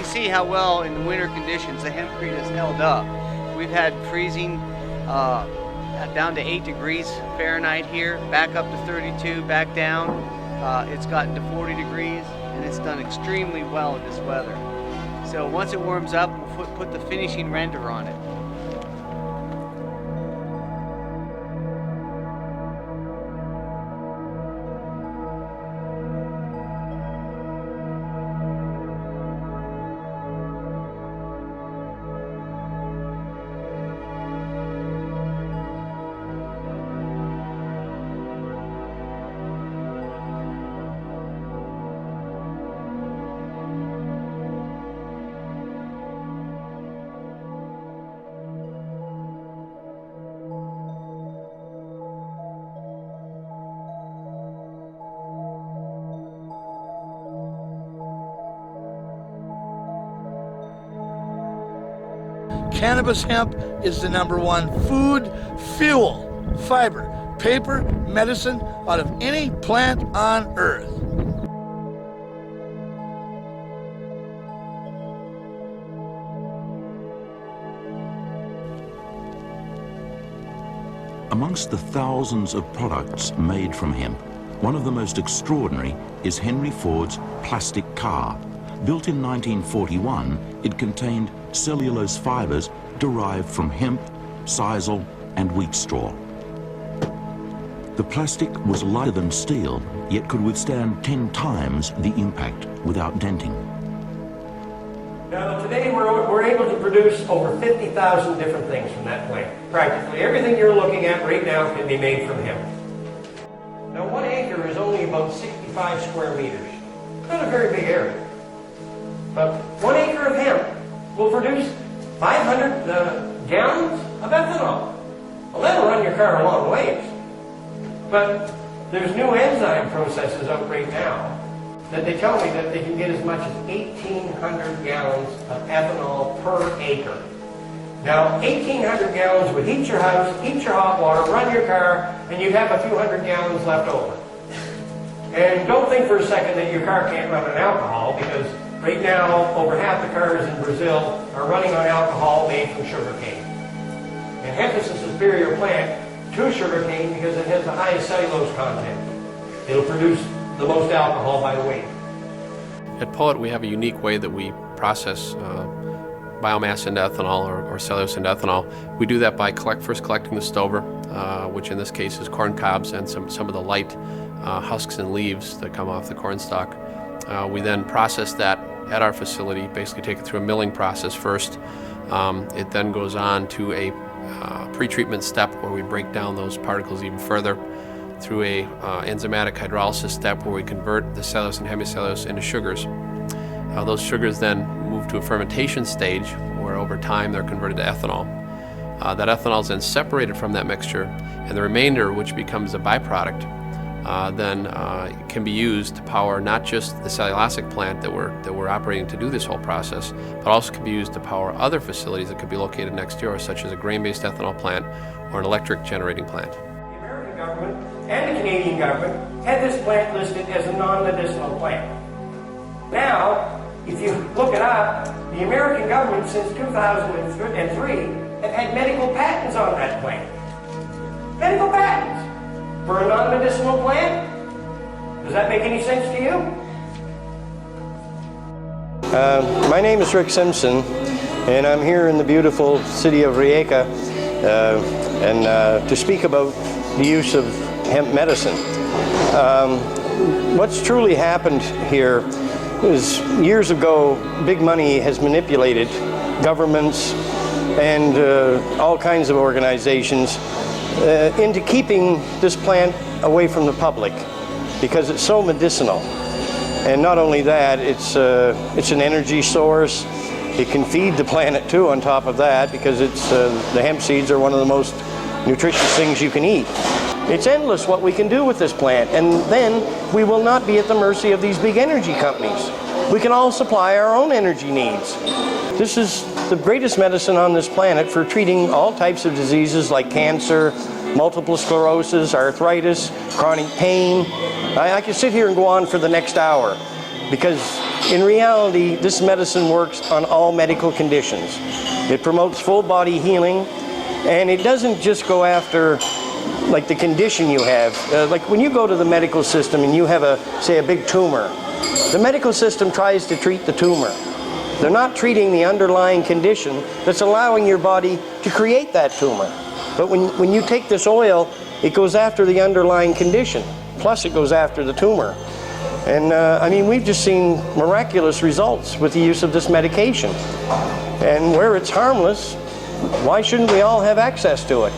see how well in the winter conditions the hempcrete has held up. We've had freezing down to 8 degrees Fahrenheit here, back up to 32, back down. It's gotten to 40 degrees, and it's done extremely well in this weather. So once it warms up, we'll put the finishing render on it. Cannabis hemp is the #1 food, fuel, fiber, paper, medicine out of any plant on earth. Amongst the thousands of products made from hemp, one of the most extraordinary is Henry Ford's plastic car. Built in 1941, it contained cellulose fibers derived from hemp, sisal, and wheat straw. The plastic was lighter than steel, yet could withstand 10 times the impact without denting. Now today we're able to produce over 50,000 different things from that plant. Practically everything you're looking at right now can be made from hemp. Now 1 acre is only about 65 square meters. Not a very big area. But 1 acre of hemp will produce 500 gallons of ethanol. Well, that'll run your car a long ways. But there's new enzyme processes out right now that they tell me that they can get as much as 1,800 gallons of ethanol per acre. Now, 1,800 gallons would heat your house, heat your hot water, run your car, and you'd have a few hundred gallons left over. And don't think for a second that your car can't run on alcohol, because right now, over half the cars in Brazil are running on alcohol made from sugarcane. And hemp is a superior plant to sugarcane because it has the highest cellulose content. It'll produce the most alcohol by the weight. At Poet, we have a unique way that we process biomass into ethanol or cellulose into ethanol. We do that by first collecting the stover, which in this case is corn cobs and some of the light husks and leaves that come off the corn stalk. We then process that at our facility, basically take it through a milling process first. It then goes on to a pre-treatment step where we break down those particles even further through a enzymatic hydrolysis step where we convert the cellulose and hemicellulose into sugars. Those sugars then move to a fermentation stage where over time they're converted to ethanol. That ethanol is then separated from that mixture, and the remainder, which becomes a byproduct, then can be used to power not just the cellulosic plant that we're operating to do this whole process, but also can be used to power other facilities that could be located next door, such as a grain-based ethanol plant or an electric generating plant. The American government and the Canadian government had this plant listed as a non-medicinal plant. Now, if you look it up, the American government since 2003 have had medical patents on that plant. Medical patents for a non-medicinal plant? Does that make any sense to you? My name is Rick Simpson, and I'm here in the beautiful city of Rijeka to speak about the use of hemp medicine. What's truly happened here is years ago, big money has manipulated governments and all kinds of organizations into keeping this plant away from the public because it's so medicinal. And not only that, it's an energy source. It can feed the planet too on top of that because the hemp seeds are one of the most nutritious things you can eat. It's endless what we can do with this plant, and then we will not be at the mercy of these big energy companies. We can all supply our own energy needs. This is the greatest medicine on this planet for treating all types of diseases like cancer, multiple sclerosis, arthritis, chronic pain. I could sit here and go on for the next hour because In reality, this medicine works on all medical conditions. It promotes full body healing, and it doesn't just go after like the condition you have. Like when you go to the medical system and you have say a big tumor, the medical system tries to treat the tumor. They're not treating the underlying condition that's allowing your body to create that tumor. But when you take this oil, it goes after the underlying condition, plus it goes after the tumor. And I mean, we've just seen miraculous results with the use of this medication. And where it's harmless, why shouldn't we all have access to it?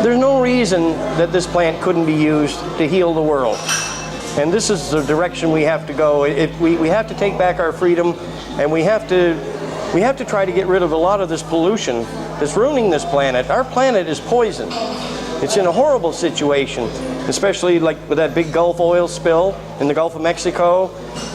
There's no reason that this plant couldn't be used to heal the world. And this is the direction we have to go. We have to take back our freedom, and we have to try to get rid of a lot of this pollution that's ruining this planet. Our planet is poisoned. It's in a horrible situation, especially like with that big Gulf oil spill in the Gulf of Mexico.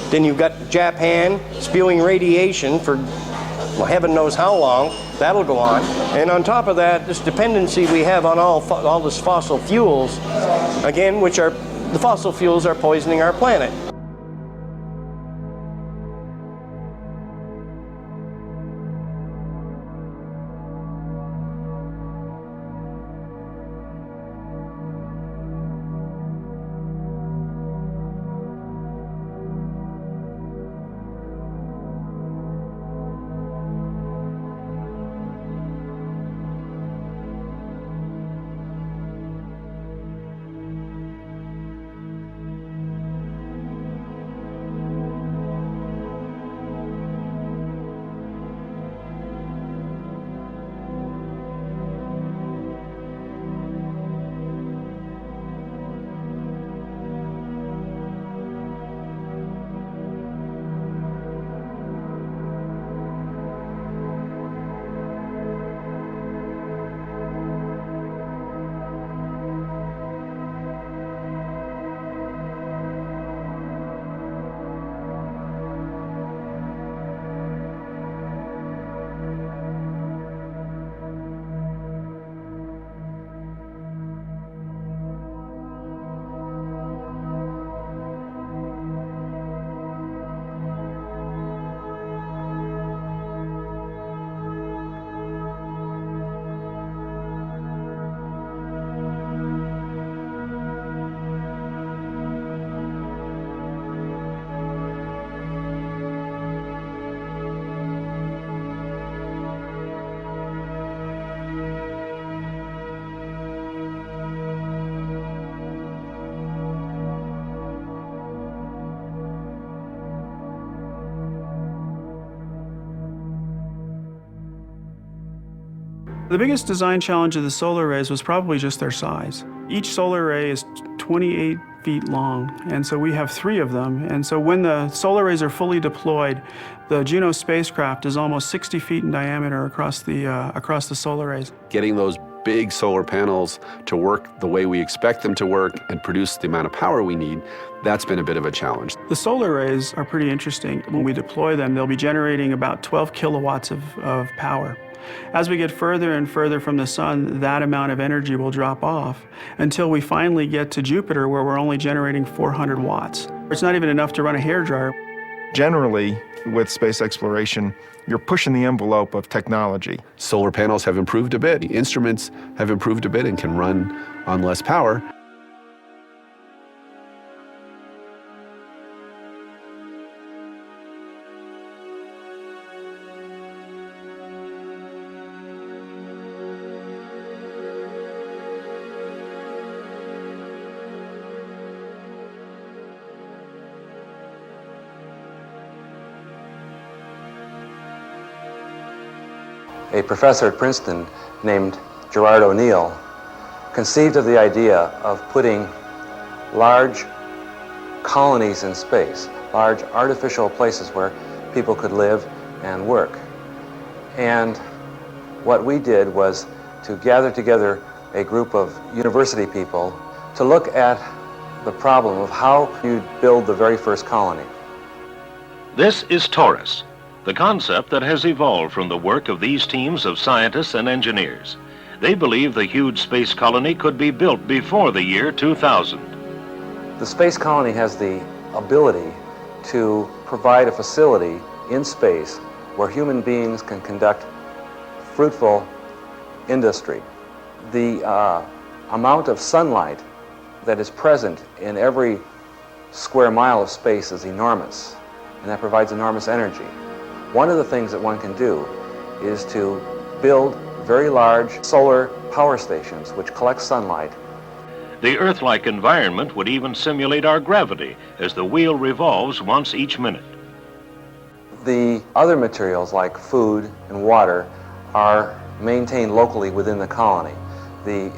Then you've got Japan spewing radiation for, well, heaven knows how long. That'll go on. And on top of that, this dependency we have on all this fossil fuels, again, the fossil fuels are poisoning our planet. The biggest design challenge of the solar arrays was probably just their size. Each solar array is 28 feet long, and so we have 3 of them. And so when the solar arrays are fully deployed, the Juno spacecraft is almost 60 feet in diameter across the solar arrays. Getting those big solar panels to work the way we expect them to work and produce the amount of power we need, that's been a bit of a challenge. The solar arrays are pretty interesting. When we deploy them, they'll be generating about 12 kilowatts of power. As we get further and further from the sun, that amount of energy will drop off until we finally get to Jupiter, where we're only generating 400 watts. It's not even enough to run a hairdryer. Generally, with space exploration, you're pushing the envelope of technology. Solar panels have improved a bit. The instruments have improved a bit and can run on less power. A professor at Princeton named Gerard O'Neill conceived of the idea of putting large colonies in space, large artificial places where people could live and work. And what we did was to gather together a group of university people to look at the problem of how you build the very first colony. This is Taurus, the concept that has evolved from the work of these teams of scientists and engineers. They believe the huge space colony could be built before the year 2000. The space colony has the ability to provide a facility in space where human beings can conduct fruitful industry. The amount of sunlight that is present in every square mile of space is enormous, and that provides enormous energy. One of the things that one can do is to build very large solar power stations which collect sunlight. The Earth-like environment would even simulate our gravity as the wheel revolves once each minute. The other materials like food and water are maintained locally within the colony. The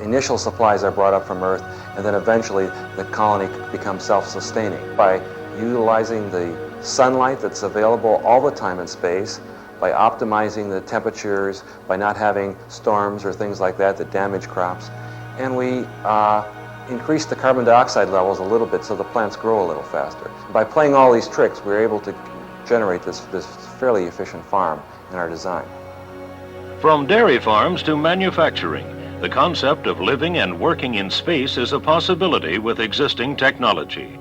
initial supplies are brought up from Earth, and then eventually the colony becomes self-sustaining. By utilizing the sunlight that's available all the time in space, by optimizing the temperatures, by not having storms or things like that that damage crops, and we increase the carbon dioxide levels a little bit so the plants grow a little faster. By playing all these tricks, we're able to generate this fairly efficient farm in our design. From dairy farms to manufacturing, the concept of living and working in space is a possibility with existing technology.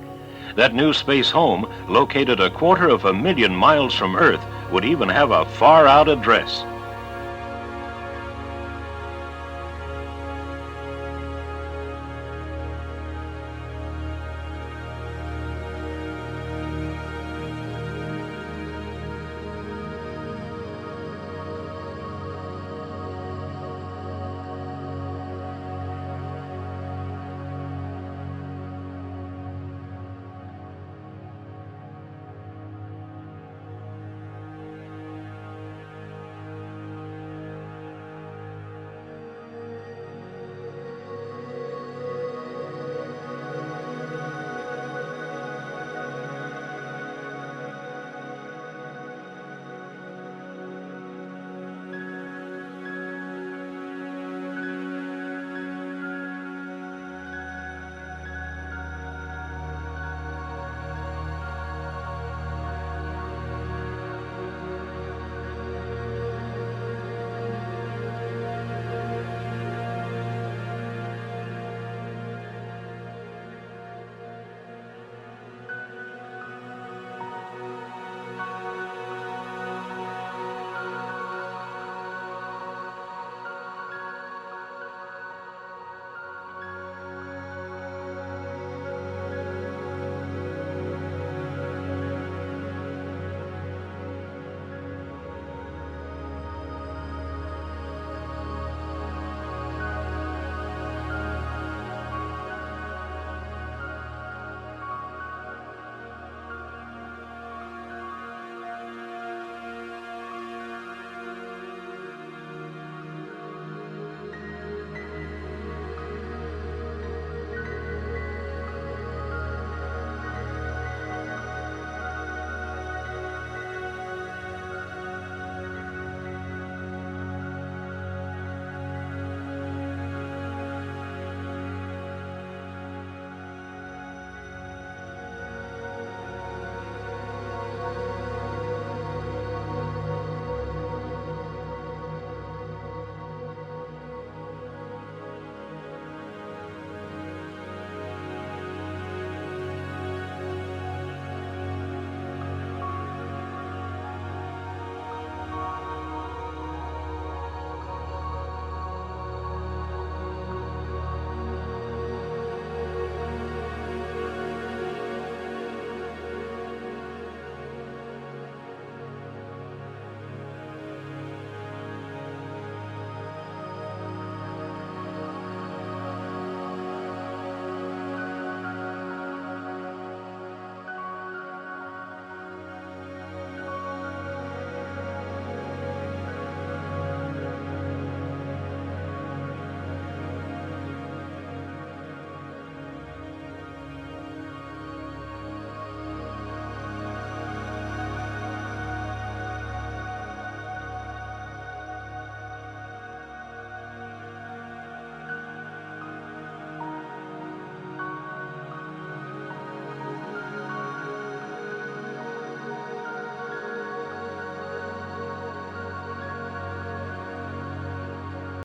That new space home, located 250,000 miles from Earth, would even have a far-out address.